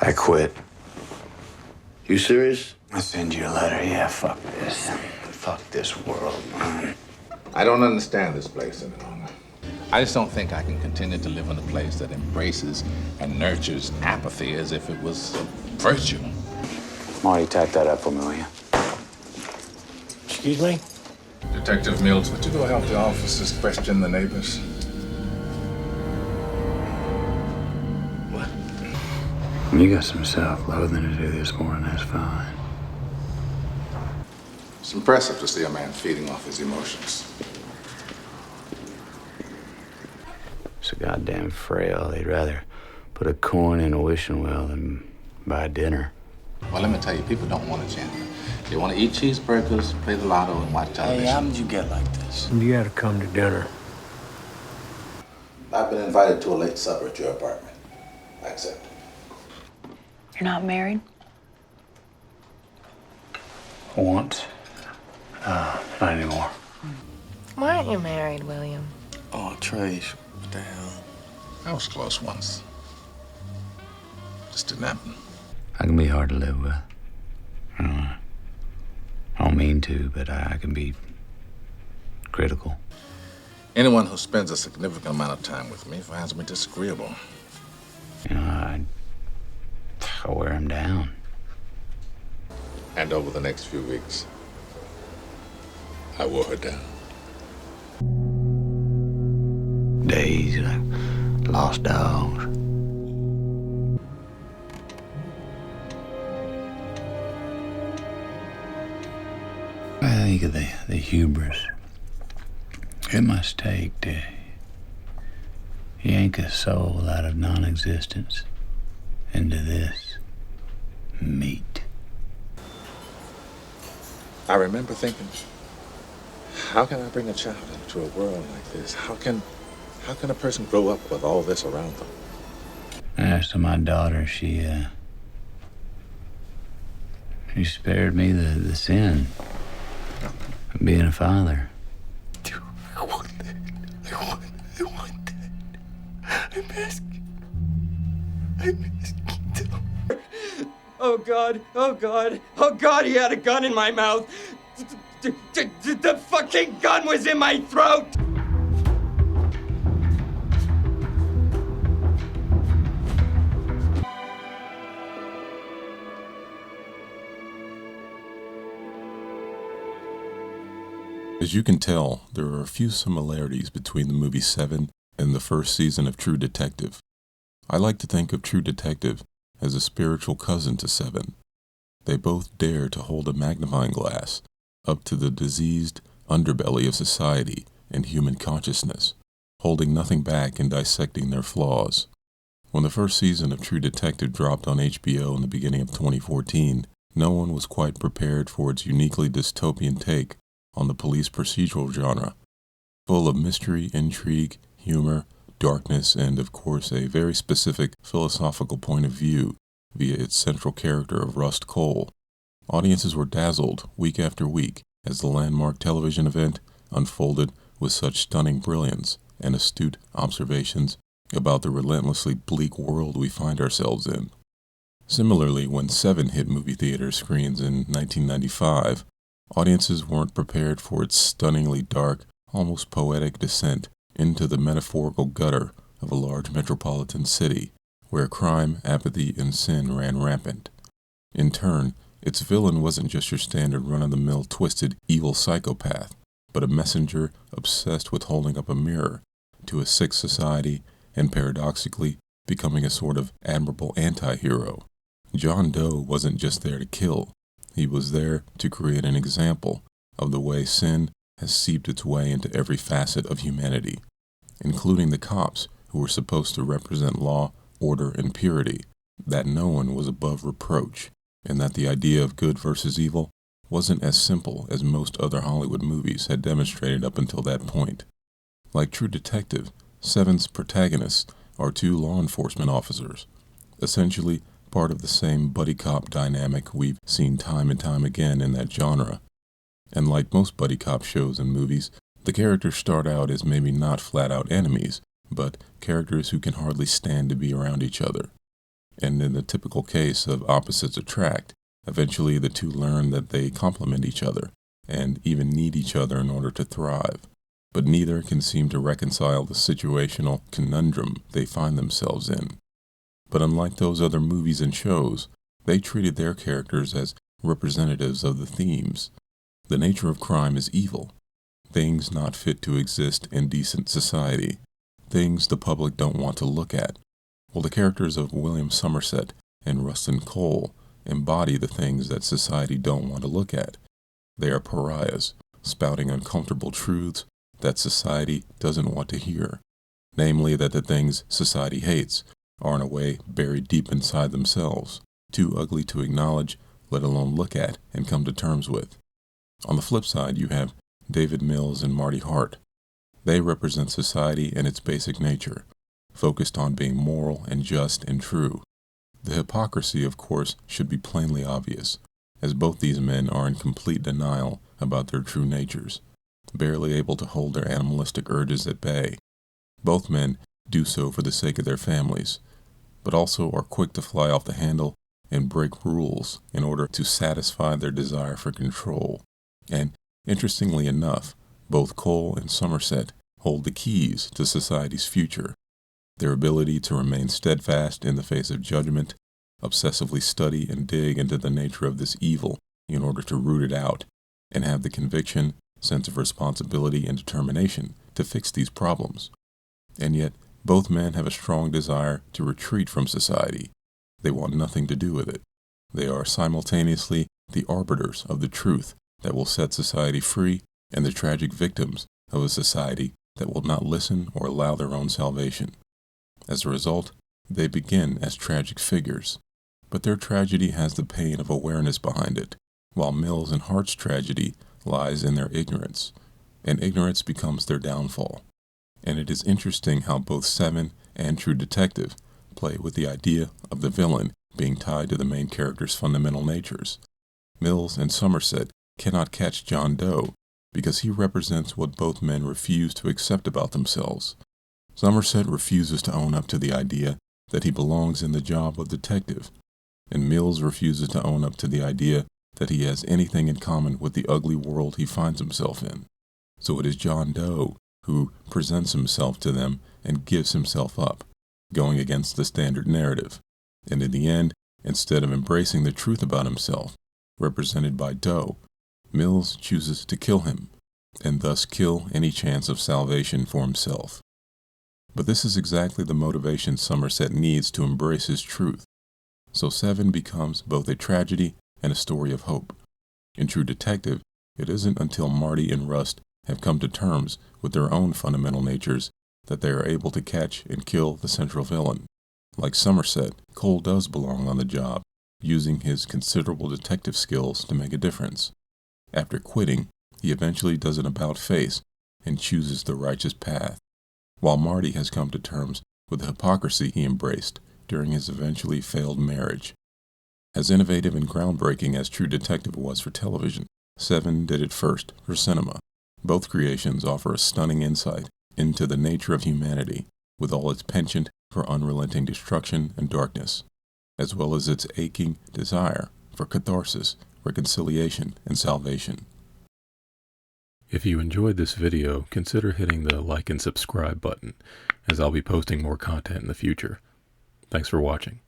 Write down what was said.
I quit. You serious? I send you a letter. Yeah, fuck this. Fuck this world, man. I don't understand this place any longer. I just don't think I can continue to live in a place that embraces and nurtures apathy as if it was a virtue. Marty, type that up for me, will you? Excuse me? Detective Mills, would you go help the officers question the neighbors? What? You got some self-loathing to do this morning, that's fine. It's impressive to see a man feeding off his emotions. So goddamn frail. They'd rather put a coin in a wishing well than buy dinner. Well, let me tell you, people don't want a gender. They want to eat cheeseburgers, play the lotto, and watch television. Hey, how did you get like this? You had to come to dinner. I've been invited to a late supper at your apartment. I accept. You're not married? Once. Not anymore. Why aren't you married, William? Oh, Trace, what the hell? I was close once. Just didn't happen. I can be hard to live with. I don't mean to, but I can be critical. Anyone who spends a significant amount of time with me finds me disagreeable. You know, I wear them down. And over the next few weeks, I wore her down. Days like lost dogs. I think of the hubris it must take to yank a soul out of non-existence into this meat. I remember thinking, how can I bring a child into a world like this? How can a person grow up with all this around them? As to my daughter, she spared me the sin of being a father. I want that. I want that. I'm asking. Oh God, oh God, oh God, he had a gun in my mouth. The fucking gun was in my throat! As you can tell, there are a few similarities between the movie Seven and the first season of True Detective. I like to think of True Detective as a spiritual cousin to Seven. They both dare to hold a magnifying glass up to the diseased underbelly of society and human consciousness, holding nothing back and dissecting their flaws. When the first season of True Detective dropped on HBO in the beginning of 2014, no one was quite prepared for its uniquely dystopian take on the police procedural genre, full of mystery, intrigue, humor, darkness, and of course a very specific philosophical point of view via its central character of Rust Cole. Audiences were dazzled week after week as the landmark television event unfolded with such stunning brilliance and astute observations about the relentlessly bleak world we find ourselves in. Similarly, when Seven hit movie theater screens in 1995, audiences weren't prepared for its stunningly dark, almost poetic descent into the metaphorical gutter of a large metropolitan city where crime, apathy, and sin ran rampant. In turn, its villain wasn't just your standard run-of-the-mill twisted evil psychopath, but a messenger obsessed with holding up a mirror to a sick society and paradoxically becoming a sort of admirable anti-hero. John Doe wasn't just there to kill. He was there to create an example of the way sin has seeped its way into every facet of humanity, including the cops who were supposed to represent law, order, and purity, that no one was above reproach, and that the idea of good versus evil wasn't as simple as most other Hollywood movies had demonstrated up until that point. Like True Detective, Seven's protagonists are two law enforcement officers, essentially part of the same buddy cop dynamic we've seen time and time again in that genre. And like most buddy cop shows and movies, the characters start out as maybe not flat-out enemies, but characters who can hardly stand to be around each other. And in the typical case of opposites attract, eventually the two learn that they complement each other and even need each other in order to thrive. But neither can seem to reconcile the situational conundrum they find themselves in. But unlike those other movies and shows, they treated their characters as representatives of the themes. The nature of crime is evil, things not fit to exist in decent society, things the public don't want to look at. Well, the characters of William Somerset and Rustin Cole embody the things that society don't want to look at. They are pariahs, spouting uncomfortable truths that society doesn't want to hear, namely that the things society hates are in a way buried deep inside themselves, too ugly to acknowledge, let alone look at and come to terms with. On the flip side, you have David Mills and Marty Hart. They represent society in its basic nature, focused on being moral and just and true. The hypocrisy, of course, should be plainly obvious, as both these men are in complete denial about their true natures, barely able to hold their animalistic urges at bay. Both men do so for the sake of their families, but also are quick to fly off the handle and break rules in order to satisfy their desire for control. And interestingly enough, both Cole and Somerset hold the keys to society's future. Their ability to remain steadfast in the face of judgment, obsessively study and dig into the nature of this evil in order to root it out, and have the conviction, sense of responsibility, and determination to fix these problems. And yet, both men have a strong desire to retreat from society. They want nothing to do with it. They are simultaneously the arbiters of the truth that will set society free and the tragic victims of a society that will not listen or allow their own salvation. As a result, they begin as tragic figures, but their tragedy has the pain of awareness behind it, while Mills and Hart's tragedy lies in their ignorance, and ignorance becomes their downfall. And it is interesting how both Seven and True Detective play with the idea of the villain being tied to the main character's fundamental natures. Mills and Somerset cannot catch John Doe because he represents what both men refuse to accept about themselves. Somerset refuses to own up to the idea that he belongs in the job of detective, and Mills refuses to own up to the idea that he has anything in common with the ugly world he finds himself in. So it is John Doe who presents himself to them and gives himself up, going against the standard narrative. And in the end, instead of embracing the truth about himself, represented by Doe, Mills chooses to kill him, and thus kill any chance of salvation for himself. But this is exactly the motivation Somerset needs to embrace his truth. So Seven becomes both a tragedy and a story of hope. In True Detective, it isn't until Marty and Rust have come to terms with their own fundamental natures that they are able to catch and kill the central villain. Like Somerset, Cole does belong on the job, using his considerable detective skills to make a difference. After quitting, he eventually does an about-face and chooses the righteous path, while Marty has come to terms with the hypocrisy he embraced during his eventually failed marriage. As innovative and groundbreaking as True Detective was for television, Seven did it first for cinema. Both creations offer a stunning insight into the nature of humanity, with all its penchant for unrelenting destruction and darkness, as well as its aching desire for catharsis, reconciliation, and salvation. If you enjoyed this video, consider hitting the like and subscribe button, as I'll be posting more content in the future. Thanks for watching.